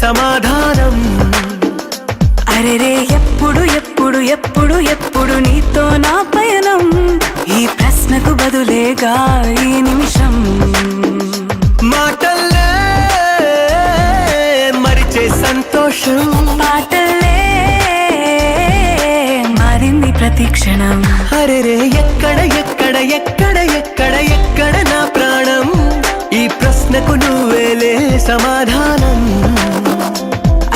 సమాధానం. అరెరే ఎప్పుడు ఎప్పుడు ఎప్పుడు ఎప్పుడు నీతో నా పయనం, ఈ ప్రశ్నకు బదులేగా ఈ నిమిషం. మాటల్లే మరిచే సంతోషం, పాటల్లే మారింది ప్రతి క్షణం. అరెరే ఎక్కడ ఎక్కడ ఎక్కడ ఎక్కడ ఎక్కడ నా ప్రాణం, ఈ ప్రశ్నకు నువ్వేలే సమాధానం.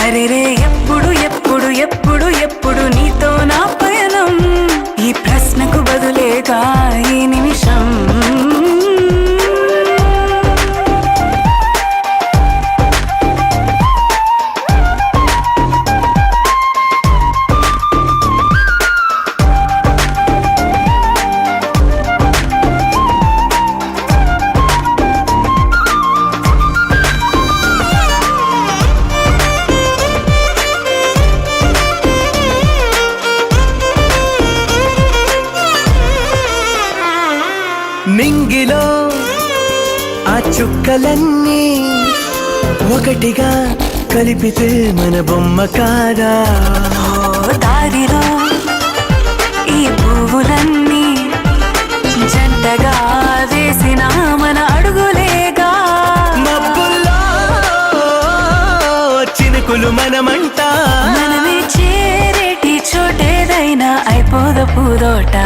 అరెరే ఎప్పుడు ఎప్పుడు ఎప్పుడు ఎప్పుడు నీతో నా పయనం, ఈ ప్రశ్నకు బదులేగా ఈ నిమిషం. నింగిలో ఆ చుక్కలన్నీ ఒకటిగా కలిపితే మన బొమ్మ కాదా. దారిలో ఈ పువ్వులన్నీ జంటగా వేసిన మన అడుగులేగా. మబ్బుల్లో చినుకులు మనమంట, మనమే చేరేటి చోటేదైనా అయిపోద పూదోట.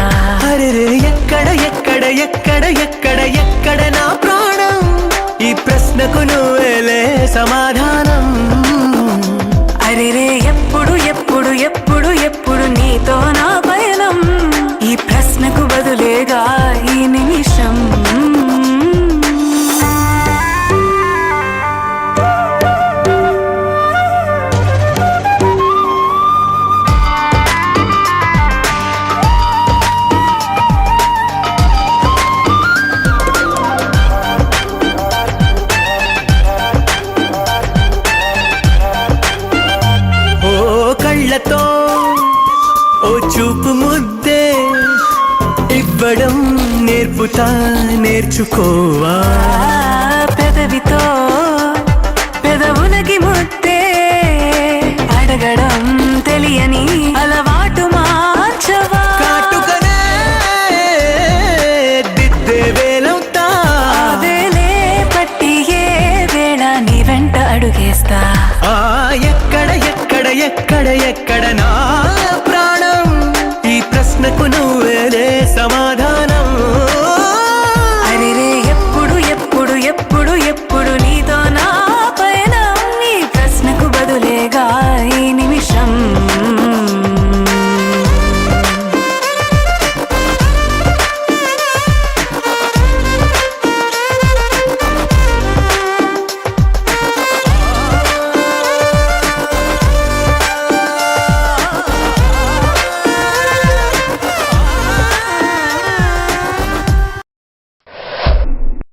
అరెరే ఎక్కడ ఎక్కడ ఎక్కడ ఎక్కడ ఎక్కడ నా ప్రాణం, ఈ ప్రశ్నకు నువ్వేలే సమాధానం. అరెరే ఎప్పుడు ఎప్పుడు ఎప్పుడు ఎప్పుడు నీతో నా పయనం, ఈ ప్రశ్నకు బదులేగా ఈ నిమిషం. కళ్ళతో ఓ చూపు ముద్దే ఇవ్వడం నేర్పుతా, నేర్చుకోవా. పెదవితో పెదవులకి ముద్దే అడగడం తెలియని అలవాటు మార్చవా. కాటుకనే దిద్దే వేలవుతా, వేలే పట్టి ఏ వేళ నీ వెంట అడుగేస్తా. ఎక్కడ ఎక్కడ ఎక్కడ ఎక్కడ నా